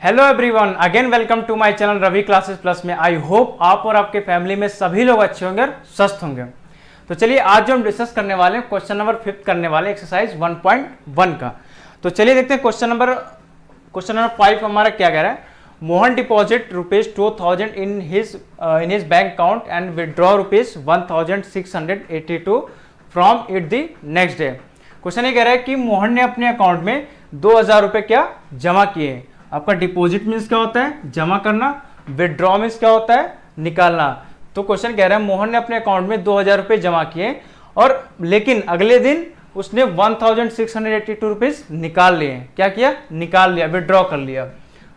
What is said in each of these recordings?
Hello everyone, again welcome to my channel Ravi classes plus में। I hope आप और आपके फैमिली में सभी लोग अच्छे होंगे और स्वस्थ होंगे। तो चलिए आज जो हम डिस्कस करने वाले हैं क्वेश्चन नंबर 5 करने वाले एक्सरसाइज 1.1 का। तो चलिए देखते हैं क्वेश्चन नंबर 5 हमारा क्या कह रहा है। Mohan deposit ₹2000 in his bank account and withdraw ₹1682 from it the next day. Question ये कह रहा है कि मोहन ने अपने अकाउंट में 2000 रुपए क्या जमा किए। आपका डिपॉजिट मीन्स क्या होता है, जमा करना। विदड्रॉ मीन्स क्या होता है, निकालना। तो क्वेश्चन कह रहा है मोहन ने अपने अकाउंट में 2000 रुपए जमा किए और लेकिन अगले दिन उसने 1682 रुपीज निकाल लिए। क्या किया, निकाल लिया, विदड्रॉ कर लिया।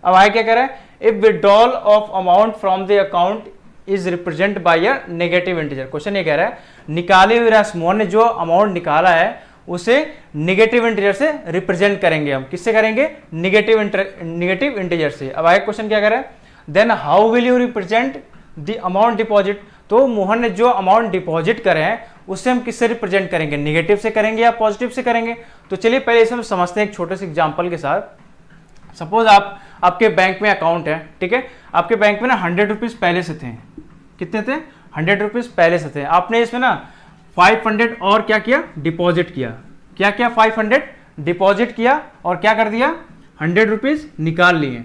अब आगे क्या कह रहा है, if withdrawal of amount from the account is represent by a negative integer. Question ये कह रहा है निकाले हुए राशि मोहन ने जो अमाउंट निकाला है उसे निगेटिव इंटीजर से रिप्रेजेंट करेंगे। हम किससे करेंगे, निगेटिव इंटीजर से। अब आगे क्वेश्चन क्या कर रहा है, then how will you represent the amount deposit. तो मोहन ने जो अमाउंट डिपॉजिट करे हैं उससे हम किससे रिप्रेजेंट करेंगे, निगेटिव से करेंगे या पॉजिटिव से करेंगे। तो चलिए पहले इसे हम समझते हैं एक छोटे से एग्जाम्पल के साथ। सपोज आपके बैंक में अकाउंट है, ठीक है। आपके बैंक में ना 100 रुपीज पहले से थे। कितने थे, 100 रुपीज पहले से थे। आपने इसमें ना 500 और क्या किया, डिपॉजिट किया। क्या किया, 500 डिपॉजिट किया और क्या कर दिया, 100 रुपीज निकाल लिए।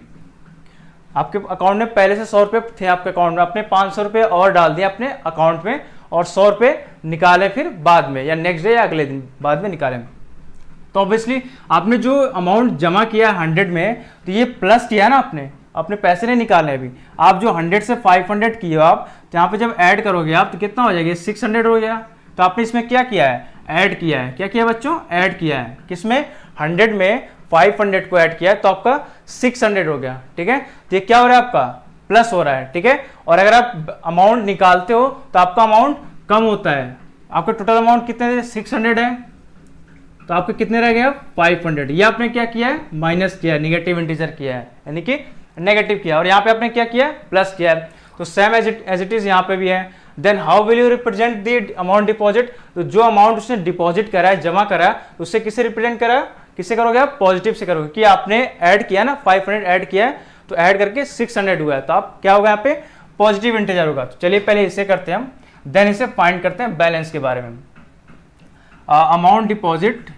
आपके अकाउंट में पहले से 100 रुपए थे आपके अकाउंट में, आपने 500 रुपए और डाल दिया अपने अकाउंट में और 100 रुपए निकाले फिर बाद में या नेक्स्ट डे या अगले दिन बाद में निकाले। तो ऑब्वियसली आपने जो अमाउंट जमा किया 100 में, तो ये प्लस किया ना, अपने पैसे नहीं निकाले अभी। आप जो 100 से 500 किए हो आप, तो यहाँ पे जब ऐड करोगे आप तो कितना हो जाएगा, 600 हो गया। तो आपने इसमें क्या किया है, ऐड किया है। क्या किया बच्चों, ऐड किया है। किसमें, 100 में 500 को ऐड किया है तो आपका 600 हो गया, ठीक है। तो ये क्या हो रहा है, आपका प्लस हो रहा है, ठीक है। और अगर आप अमाउंट निकालते हो तो आपका अमाउंट कम होता है। आपका टोटल अमाउंट कितने थे, 600 है, तो आपके कितने रह गए, 500। ये आपने क्या किया है, माइनस किया है, निगेटिव इंटीजर किया है, यानी कि नेगेटिव किया। और यहाँ पे आपने क्या किया, प्लस किया है। तो सेम एज इट इज यहाँ पे भी है। Then how will you represent the amount deposit. तो जो अमाउंट उसने डिपॉजिट करा है, जमा करा है, उससे किससे रिप्रेजेंट करा है, किससे करोगे आप, पॉजिटिव से करोगे। कि आपने ऐड किया ना, 500 ऐड किया है तो ऐड करके 600 हुआ है, तो आप क्या होगा यहाँ पे, पॉजिटिव इंटीजर होगा। तो चलिए पहले इसे करते हैं हम, देन इसे फाइंड करते हैं बैलेंस के बारे में। Amount deposit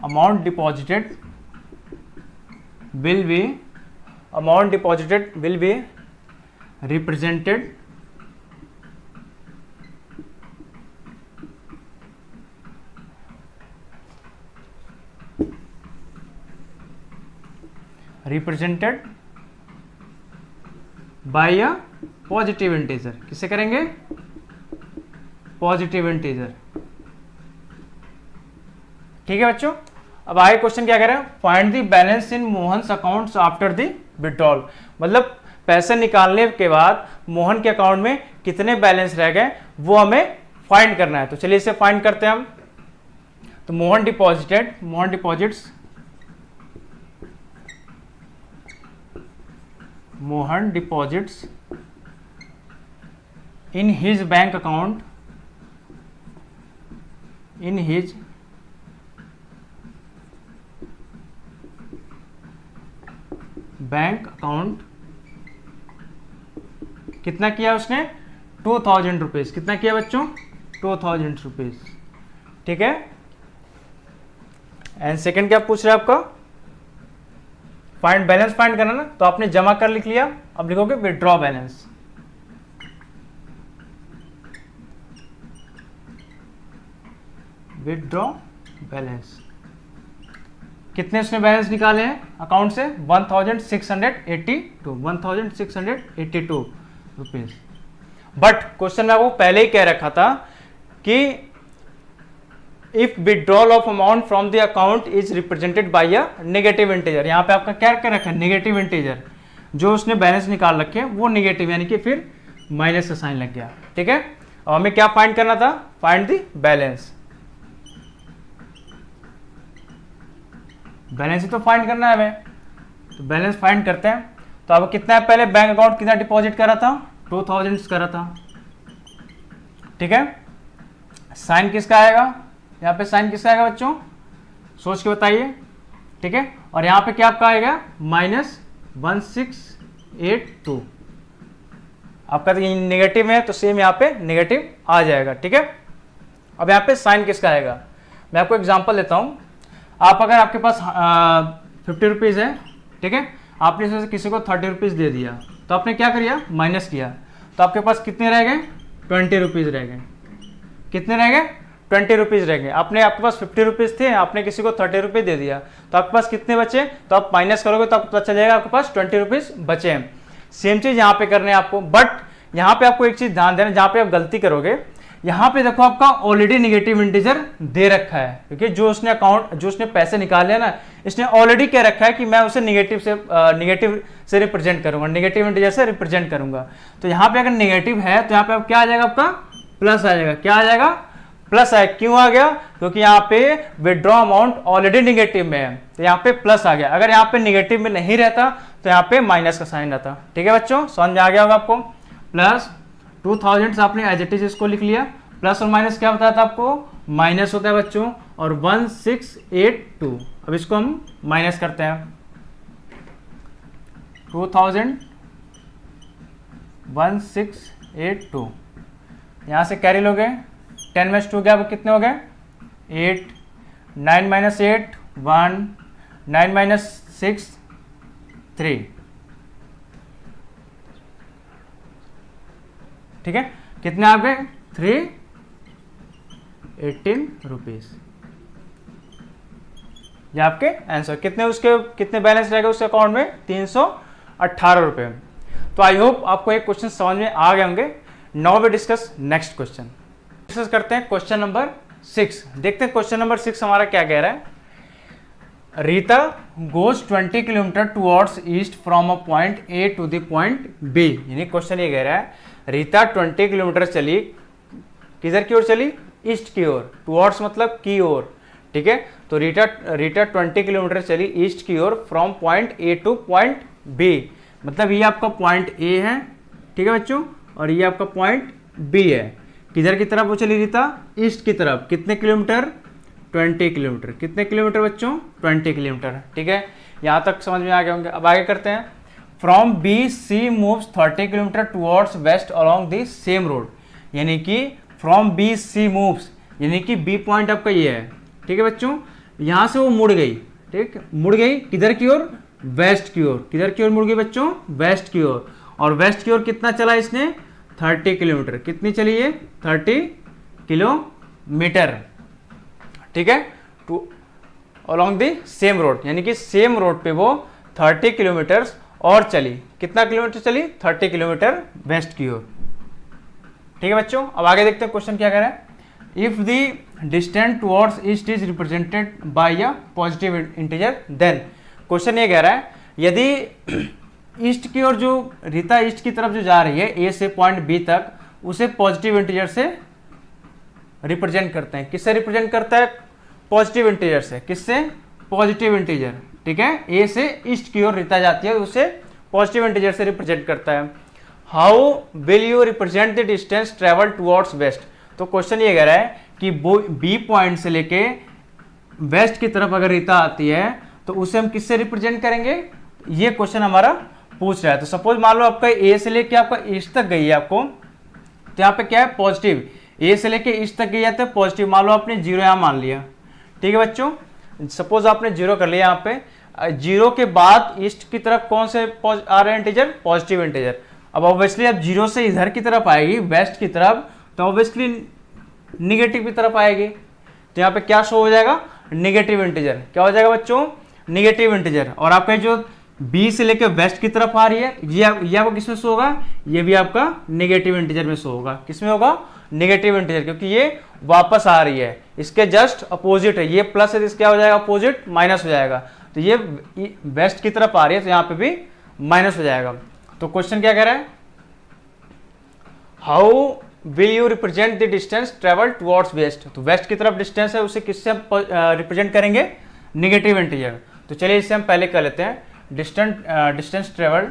amount deposited will be represented by a positive integer। किससे करेंगे, पॉजिटिव इंटीजर, ठीक है बच्चों। अब आगे क्वेश्चन क्या कह रहा है, find the balance in Mohan's accounts after the withdrawal. मतलब पैसे निकालने के बाद मोहन के अकाउंट में कितने बैलेंस रह गए वो हमें फाइंड करना है। तो चलिए इसे फाइंड करते हैं हम। तो Mohan deposits in his bank account bank account कितना किया उसने, 2000 रुपीज। कितना किया बच्चों, 2000 रुपीज, ठीक है। एंड सेकंड क्या पूछ रहा है आपका, बैलेंस फाइंड करना ना। तो आपने जमा कर लिख लिया, अब लिखोगे विड्रॉ बैलेंस। विड्रॉ बैलेंस कितने उसने बैलेंस निकाले हैं अकाउंट से, 1682 रुपीज। बट क्वेश्चन में वो पहले ही कह रखा था कि if withdrawal of amount from the account is represented by a negative integer. यहाँ पे आपका क्या कर रखा है, नेगेटिव इंटीजर। जो उसने बैलेंस निकाल रखे हैं वो नेगेटिव, यानी कि फिर माइनस का साइन लग गया, ठीक है। और हमें क्या फाइंड करना था, फाइंड द बैलेंस। बैलेंस ही तो फाइंड करना है हमें, तो बैलेंस फाइंड करते हैं। तो अब कितना है, पहले बैंक अकाउंट कितना डिपॉजिट करा था, 2000 करा था, ठीक है। साइन किसका आएगा, यहाँ पे साइन किसका आएगा बच्चों, सोच के बताइए, ठीक है। और यहाँ पे क्या आपका आएगा -1682, आपका तो नेगेटिव है तो सेम यहाँ पे नेगेटिव आ जाएगा, ठीक है। अब यहाँ पे साइन किसका आएगा, मैं आपको एग्जांपल देता हूँ। आप अगर आपके पास 50 रुपीज़ है, ठीक है, आपने इसमें से किसी को 30 रुपीज़ दे दिया, तो आपने क्या किया, माइनस किया, तो आपके पास कितने रह गए, 20 रुपीज़ रह गए। कितने रह गए, 20 रुपीज़ रह गए। आपके पास 50 रुपीज़ थे, आपने किसी को 30 रुपये दे दिया, तो आपके पास कितने बचे, तो आप माइनस करोगे तो आपको पता चल जाएगा आपके पास 20 रुपीज़ बचे हैं। सेम चीज़ यहाँ पे करने हैं आपको, बट यहाँ पे आपको एक चीज़ ध्यान देना, जहाँ पे आप गलती करोगे, यहाँ पे देखो आपका ऑलरेडी निगेटिव इंटीजर दे रखा है, क्योंकि जो उसने पैसे निकाले हैं ना, इसने ऑलरेडी कह रखा है कि मैं उसे निगेटिव से रिप्रेजेंट करूंगा, निगेटिव इंटीजर से रिप्रेजेंट करूंगा। तो यहाँ पे अगर निगेटिव है तो यहाँ पे क्या आ जाएगा, आपका प्लस आ जाएगा। क्या आ जाएगा, प्लस आएगा। क्यों आ गया, क्योंकि यहाँ पे विड्रॉ अमाउंट ऑलरेडी निगेटिव में है, तो यहाँ पे प्लस आ गया। अगर यहाँ पे निगेटिव में नहीं रहता तो यहाँ पे माइनस का साइन रहता, ठीक है बच्चों, समझ में आ गया होगा आपको। प्लस 2000 आपने एज इट इज इसको लिख लिया, प्लस और माइनस क्या बताया था आपको, माइनस होता है बच्चों, और 1682। अब इसको हम माइनस करते हैं, 2000 1682, यहां से कैरी लोगे, 10 में 2 गया, कितने हो गए, 8, 9 - 8 1, 9 - 6 3, ठीक है, कितने आ गए, 318 रुपीज। ये आपके आंसर कितने, उसके कितने बैलेंस रहेगा उसके अकाउंट में, 318 रुपए। तो आई होप आपको एक क्वेश्चन समझ में आ गए होंगे। Now we discuss next question. Discuss करते हैं क्वेश्चन नंबर 6। देखते हैं क्वेश्चन नंबर 6 हमारा क्या कह रहा है। Rita goes 20 kilometre towards east from a point A to the point B. यानी क्वेश्चन ये कह रहा है, रीता 20 किलोमीटर चली, किधर की ओर चली, ईस्ट की ओर, टुवर्ड्स मतलब की ओर, ठीक है। तो रीटा 20 किलोमीटर चली ईस्ट की ओर from point A to point B, मतलब ये आपका पॉइंट ए है, ठीक है बच्चों, और ये आपका पॉइंट बी है। किधर की तरफ वो चली रीता, ईस्ट की तरफ। कितने किलोमीटर, 20 किलोमीटर। कितने किलोमीटर बच्चों, 20 किलोमीटर, ठीक है। यहाँ तक समझ में आ गए होंगे। अब आगे करते हैं। From B C moves 30 kilometre towards west along the same road. यानी कि फ्रॉम बी सी मूव्स, यानी कि बी पॉइंट आपका ये है, ठीक है बच्चों। यहाँ से वो मुड़ गई, ठीक, मुड़ गई किधर की ओर, वेस्ट की ओर। किधर की ओर मुड़ गई बच्चों, वेस्ट की ओर। और वेस्ट की ओर कितना चला इसने, 30 किलोमीटर। कितनी चली है, 30 किलोमीटर, ठीक है, to along the same road, यानी कि सेम रोड पे वो 30 किलोमीटर और चली। कितना किलोमीटर चली, 30 किलोमीटर वेस्ट की ओर, ठीक है बच्चों। अब आगे देखते हैं क्वेश्चन क्या कह रहा है। If the distance towards east is represented by a positive integer then. Question ये कह रहा है, यदि ईस्ट की ओर जो रीता ईस्ट की तरफ जो जा रही है ए से पॉइंट बी तक, उसे पॉजिटिव इंटीजर से रिप्रेजेंट करते हैं। किससे रिप्रेजेंट करता है, पॉजिटिव इंटीजर से। किससे, पॉजिटिव इंटीजर, ठीक है। ए से ईस्ट की ओर रीता जाती है, उसे पॉजिटिव इंटीजर से रिप्रेजेंट करता है। How will you represent the distance travel towards waste. तो क्वेश्चन ये कह रहा है कि बी पॉइंट से लेके वेस्ट की तरफ अगर रीता आती है तो उसे हम किससे रिप्रेजेंट करेंगे, ये क्वेश्चन हमारा पूछ रहा है। तो सपोज मान लो आपका ए से लेके आपका ईस्ट तक गई है आपको, तो यहाँ पे क्या है, पॉजिटिव। ए से लेके ईस्ट तक गई है तो पॉजिटिव, मान लो आपने 0 यहाँ मान लिया, ठीक है बच्चों। सपोज आपने 0 कर लिया, यहाँ पे 0 के बाद ईस्ट की तरफ कौन से आ रहे हैं इंटीजर, पॉजिटिव इंटीजर। अब ऑब्वियसली अब 0 से इधर की तरफ आएगी, वेस्ट की तरफ, तो ऑब्वियसली निगेटिव की तरफ आएगी, तो यहाँ पे क्या शो हो जाएगा, निगेटिव इंटीजर। क्या हो जाएगा बच्चों, निगेटिव इंटीजर। और आपका जो बी से लेकर वेस्ट की तरफ आ रही है, ये आपको किसमें शो होगा, ये भी आपका नेगेटिव इंटीजर में शो होगा। किसमें होगा, नेगेटिव इंटीजर, क्योंकि ये वापस आ रही है, इसके जस्ट अपोजिट है। ये प्लस है तो क्या हो जाएगा, अपोजिट माइनस हो जाएगा। तो ये वेस्ट की तरफ आ रही है तो यहाँ पे भी माइनस हो जाएगा। तो क्वेश्चन क्या कह रहा है, how will you represent the distance travel towards waste. तो वेस्ट की तरफ डिस्टेंस है, उसे किससे हम रिप्रेजेंट करेंगे, नेगेटिव इंटीजर। तो चलिए इसे हम पहले कर लेते हैं। Distance travel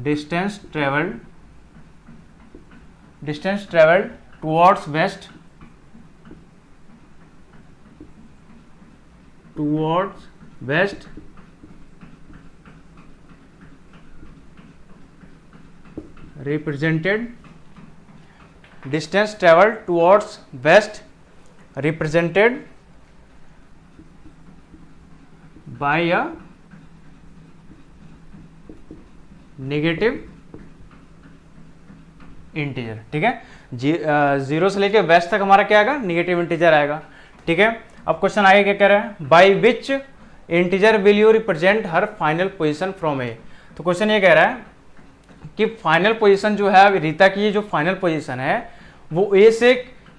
distance travelled towards waste represented distance traveled towards west represented by a negative integer. ठीक है, जीरो से लेके वेस्ट तक हमारा क्या आएगा, नेगेटिव इंटीजर आएगा। ठीक है, अब क्वेश्चन आगे क्या कह रहा है, by which integer will you represent her final position from A. तो क्वेश्चन ये कह रहा है कि फाइनल पोजीशन जो है रीता की, जो फाइनल पोजीशन है वो ए से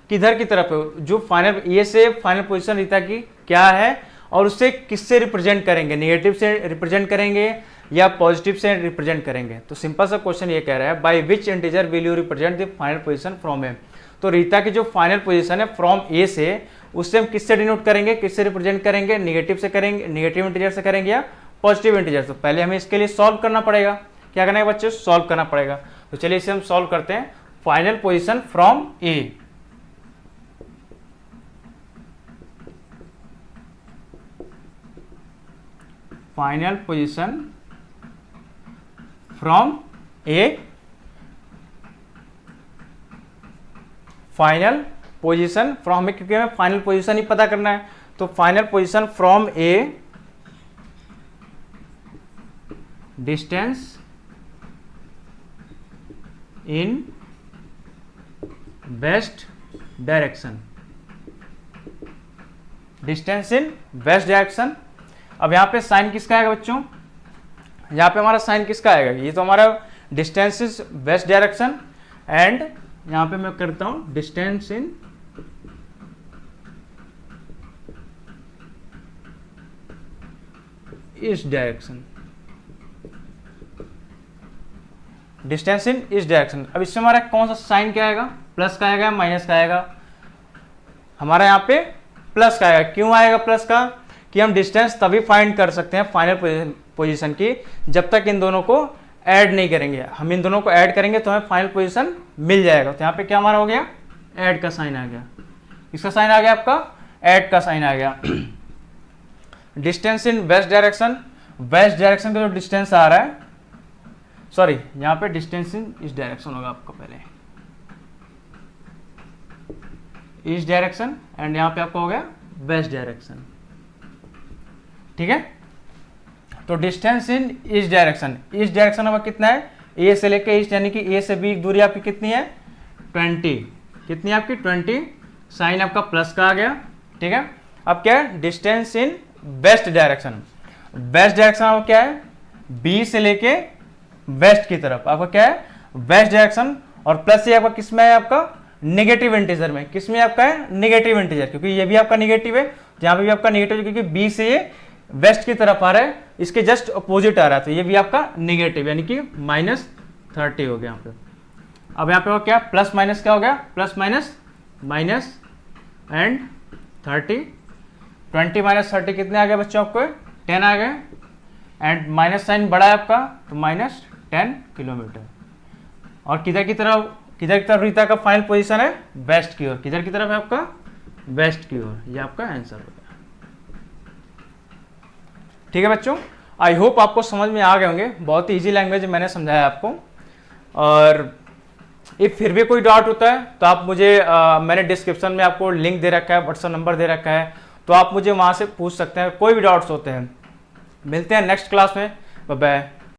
किधर की तरफ है, जो फाइनल ए से फाइनल पोजीशन रीता की क्या है और उससे किससे रिप्रेजेंट करेंगे, नेगेटिव से रिप्रेजेंट करेंगे या पॉजिटिव से रिप्रेजेंट करेंगे। तो सिंपल सा क्वेश्चन ये कह रहा है by which integer will you represent the final position from A. तो रीता की जो फाइनल पोजीशन है फ्रॉम ए से, उससे हम किससे डिनोट करेंगे, किससे रिप्रेजेंट करेंगे, नेगेटिव से करेंगे, नेगेटिव इंटीजर से करेंगे या पॉजिटिव इंटीजर। तो पहले हमें इसके लिए सॉल्व करना पड़ेगा। क्या करना है बच्चे, सॉल्व करना पड़ेगा। तो चलिए इसे हम सॉल्व करते हैं। Final position from A, final position from A, final position from A, क्योंकि हमें फाइनल पोजीशन ही पता करना है। तो final position from A distance in west direction, distance in west direction. अब यहां पे साइन किसका आएगा बच्चों, यहां पे हमारा साइन किसका आएगा, ये तो हमारा distance is west direction and यहां पे मैं करता हूं distance in east direction, distance in east direction. अब इसमें हमारा कौन सा साइन क्या आएगा, प्लस का आएगा माइनस का आएगा, हमारा यहाँ पे प्लस का आएगा। क्यों आएगा प्लस का, कि हम डिस्टेंस तभी फाइंड कर सकते हैं फाइनल पोजीशन की जब तक इन दोनों को ऐड नहीं करेंगे। हम इन दोनों को ऐड करेंगे तो हमें फाइनल पोजीशन मिल जाएगा। तो यहाँ पे क्या हमारा हो गया, ऐड का साइन आ गया, इसका साइन आ गया आपका, ऐड का साइन आ गया। Distance in west direction, west direction का जो डिस्टेंस आ रहा है, सॉरी यहाँ पे डिस्टेंस इन ईस्ट डायरेक्शन होगा आपका, पहले ईस्ट डायरेक्शन एंड यहाँ पे आपका हो गया वेस्ट डायरेक्शन। ठीक है, तो distance in east direction, east direction हमारा कितना है, ए से लेके ईस्ट, यानी कि ए से बी की दूरी आपकी कितनी है 20, कितनी है आपकी 20, साइन आपका प्लस का आ गया। ठीक है, अब क्या है, distance in west direction, west direction आपका क्या है, बी से लेके वेस्ट की तरफ आपका क्या है वेस्ट डायरेक्शन, और प्लस ये आपका किस में है, आपका नेगेटिव इंटीजर में, किस में आपका है नेगेटिव इंटीजर, क्योंकि ये भी आपका नेगेटिव है, यहाँ पे भी आपका नेगेटिव है, क्योंकि बी से ये वेस्ट की तरफ आ रहा है, इसके जस्ट अपोजिट आ रहा है, तो ये भी आपका नेगेटिव यानी कि -30 हो गया यहाँ पे। अब यहाँ पे हो क्या, प्लस माइनस क्या हो गया, प्लस माइनस माइनस एंड 30, 20 - 30 कितने आ गए बच्चों आपको, 10 आ गए, एंड माइनस साइन बड़ा है आपका तो -10 किलोमीटर। और किधर की तरफ रीता का फाइनल पोजीशन है, वेस्ट की ओर, किधर की तरफ है आपका, वेस्ट की ओर, ये आपका आंसर होगा। ठीक है बच्चों, आई होप आपको समझ में आ गए होंगे, बहुत ही इजी लैंग्वेज मैंने समझाया आपको। और इफ फिर भी कोई डाउट होता है तो आप मुझे मैंने डिस्क्रिप्शन में आपको लिंक दे रखा है, व्हाट्सएप नंबर दे रखा है, तो आप मुझे वहां से पूछ सकते हैं, कोई भी डाउट्स होते हैं। मिलते हैं नेक्स्ट क्लास में, बाय बाय।